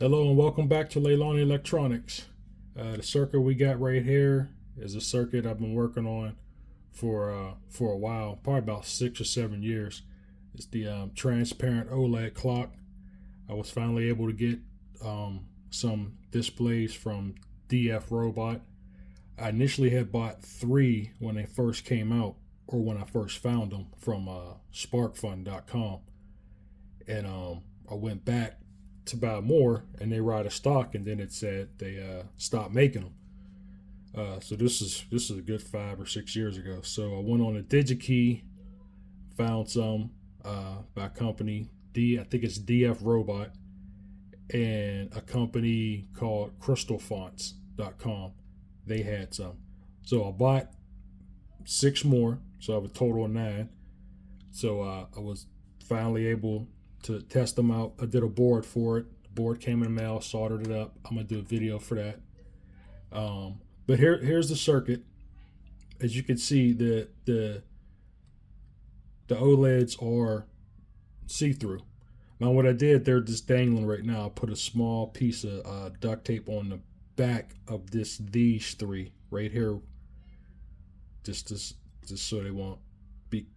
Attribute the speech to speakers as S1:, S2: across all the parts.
S1: Hello and welcome back to Leilani Electronics. The circuit we got right here is a circuit I've been working on for a while, probably about 6 or 7 years. It's the transparent OLED clock. I was finally able to get some displays from DF Robot. I initially had bought 3 when they first came out, or when I first found them from sparkfun.com, and I went back to buy more, and they were out of stock, and then it said they stopped making them. So this is a good 5 or 6 years ago. So I went on a DigiKey, found some by a company I think it's DF Robot, and a company called crystalfonts.com. They had some. So I bought 6 more, so I have a total of 9. So I was finally able to test them out. I did a board for it. The board came in the mail, soldered it up. I'm gonna do a video for that. But here's the circuit. As you can see, the OLEDs are see-through. Now what I did, they're just dangling right now. I put a small piece of duct tape on the back of these 3 right here, just so they won't be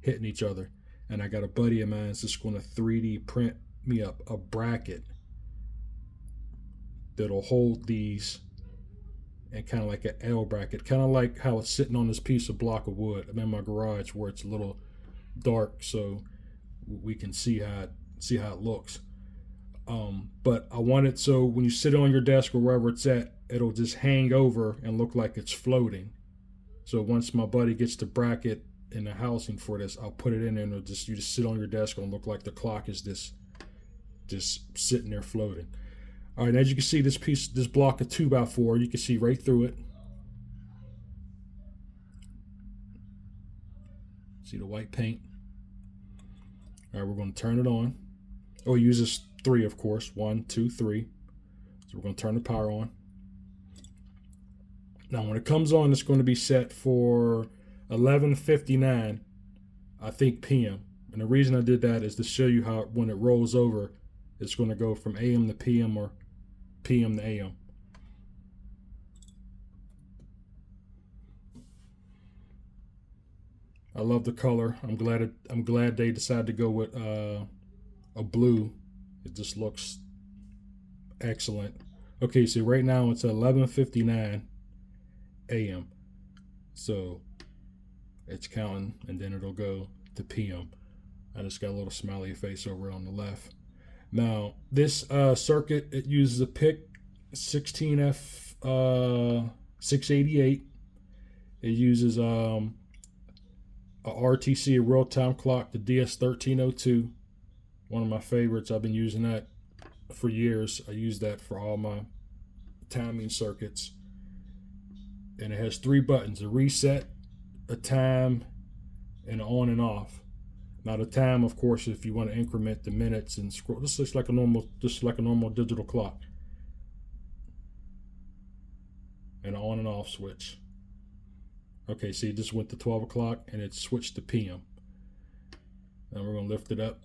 S1: hitting each other. And I got a buddy of mine that's just going to 3D print me up a bracket that'll hold these, and kind of like an L bracket, kind of like how it's sitting on this piece of block of wood. I'm in my garage where it's a little dark, so we can see how it looks. But I want it so when you sit on your desk or wherever it's at, it'll just hang over and look like it's floating. So once my buddy gets the bracket and the housing for this, I'll put it in there, and you just sit on your desk and look like the clock is just sitting there floating. All right, as you can see, this block of 2x4, you can see right through it. See the white paint? All right, we're going to turn it on. Oh, it uses 3, of course. 1, 2, 3. So we're going to turn the power on. Now, when it comes on, it's going to be set for 11:59, I think, p.m. And the reason I did that is to show you how when it rolls over, it's going to go from AM to PM or PM to AM. I love the color. I'm glad they decided to go with a blue. It just looks excellent. Okay, so right now it's 11:59 AM. So it's counting, and then it'll go to PM. I just got a little smiley face over on the left. Now this circuit, it uses a PIC 16F 688. It uses a RTC, a real-time clock, the DS1302. One of my favorites. I've been using that for years. I use that for all my timing circuits. And it has 3 buttons: a reset, a time, and an on and off. Now the time, of course, if you want to increment the minutes and scroll, this looks like a normal digital clock. And an on and off switch. Okay, see, it just went to 12 o'clock and it switched to PM. Now we're going to lift it up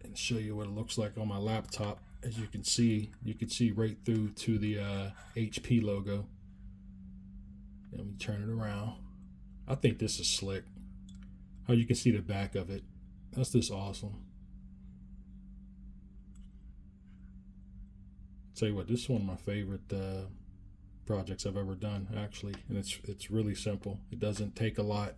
S1: and show you what it looks like on my laptop. As you can see right through to the HP logo. Then we turn it around. I think this is slick. How you can see the back of it. That's just awesome. Tell you what, this is one of my favorite projects I've ever done, actually, and it's really simple. It doesn't take a lot.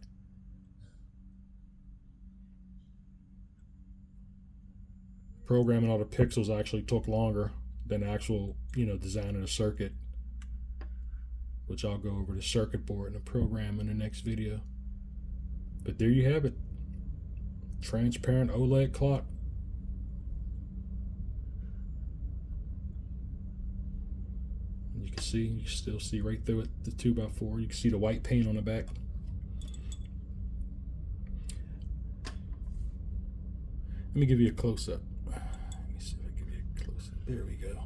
S1: Programming all the pixels actually took longer than the actual, designing a circuit, which I'll go over the circuit board and the program in the next video. But there you have it. Transparent OLED clock. You can still see right through it, the 2x4. You can see the white paint on the back. Let me give you a close-up. Let me see if I can give you a close-up. There we go.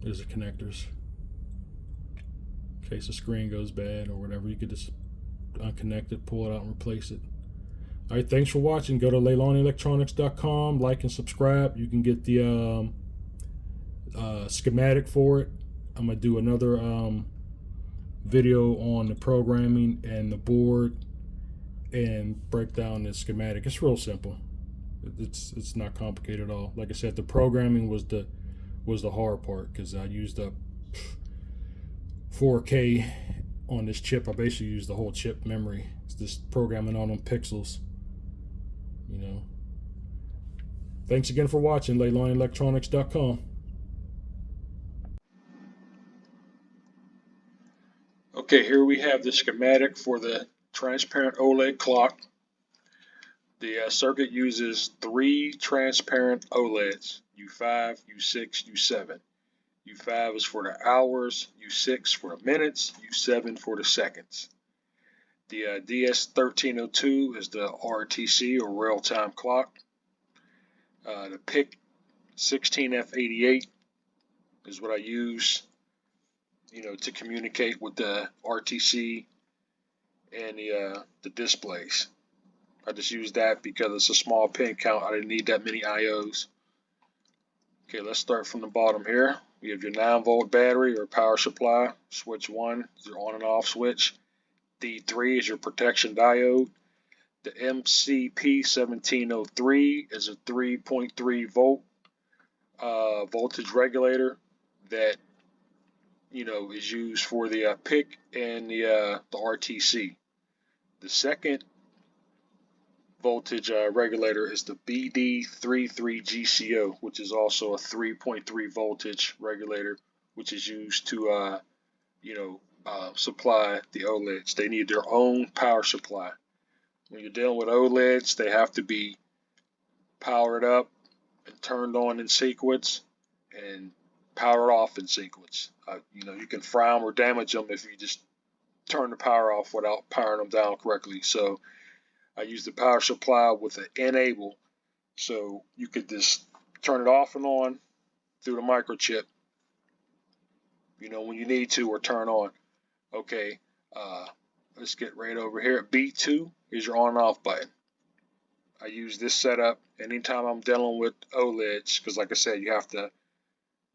S1: There's the connectors. case the screen goes bad or whatever. You could just unconnect it, pull it out, and replace it. All right, thanks for watching. Go to LeilaniElectronics.com, like and subscribe. You can get the schematic for it. I'm gonna do another video on the programming and the board and break down the schematic. It's real simple. It's not complicated at all. Like I said, the programming was the hard part because I used up 4K on this chip. I basically used the whole chip memory. It's just programming on them pixels. You know. Thanks again for watching. LeilaniElectronics.com. Okay, here we have the schematic for the transparent OLED clock. The circuit uses 3 transparent OLEDs, U5, U6, U7. U5 is for the hours, U6 for the minutes, U7 for the seconds. The DS1302 is the RTC or real-time clock. The PIC 16F88 is what I use, to communicate with the RTC and the displays. I just use that because it's a small pin count. I didn't need that many IOs. Okay, let's start from the bottom here. You have your 9-volt battery or power supply. Switch 1 is your on and off switch. D3 is your protection diode. The MCP1703 is a 3.3 volt voltage regulator that is used for the PIC and the RTC. The second voltage regulator is the BD33GCO, which is also a 3.3 voltage regulator, which is used to supply the OLEDs. They need their own power supply. When you're dealing with OLEDs, they have to be powered up and turned on in sequence and powered off in sequence. You can fry them or damage them if you just turn the power off without powering them down correctly. So I use the power supply with an enable, so you could just turn it off and on through the microchip, when you need to, or turn on. Okay, let's get right over here. B2 is your on and off button. I use this setup anytime I'm dealing with OLEDs because, like I said,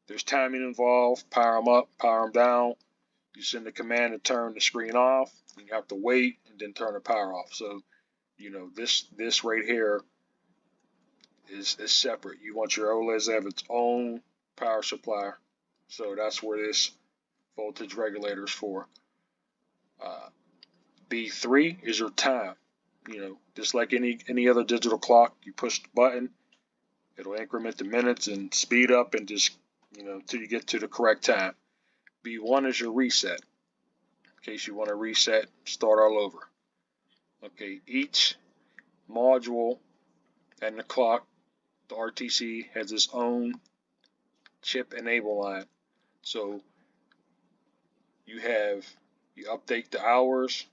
S1: there's timing involved. Power them up, power them down. You send the command to turn the screen off. You have to wait and then turn the power off. So this right here is separate. You want your OLEDs to have its own power supply. So that's where this voltage regulator is for. B3 is your time. Just like any other digital clock, you push the button, it'll increment the minutes and speed up and just, till you get to the correct time. B1 is your reset. In case you want to reset, start all over. Okay, each module and the clock, the RTC, has its own chip enable line. So you update the hours,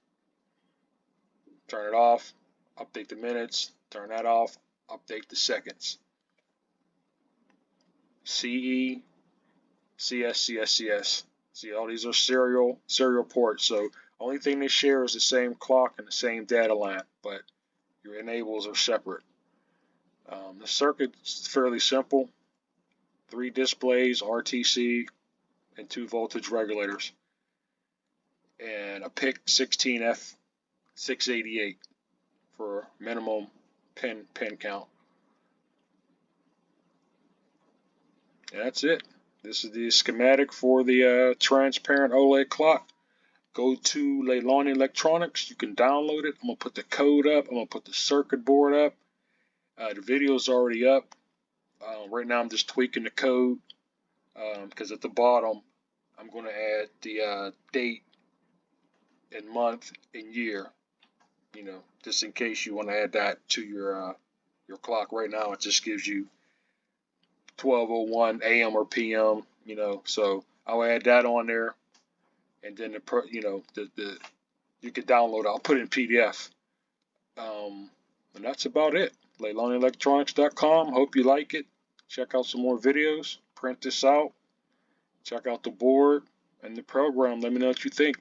S1: turn it off, update the minutes, turn that off, update the seconds. CE, CS, CS, CS. See, all these are serial ports. So only thing they share is the same clock and the same data line, but your enables are separate. The circuit is fairly simple. 3 displays, RTC, and 2 voltage regulators. And a PIC 16F688 for minimum pin count. And that's it. This is the schematic for the transparent OLED clock. Go to Leilani Electronics. You can download it. I'm going to put the code up. I'm going to put the circuit board up. The video is already up. Right now I'm just tweaking the code because at the bottom I'm going to add the date and month and year. Just in case you want to add that to your clock. Right now it just gives you 12:01 a.m. or p.m. So I'll add that on there, and then you can download it. I'll put it in PDF. And that's about it. LeilaniElectronics.com. Hope you like it. Check out some more videos. Print this out. Check out the board. and the program. Let me know what you think.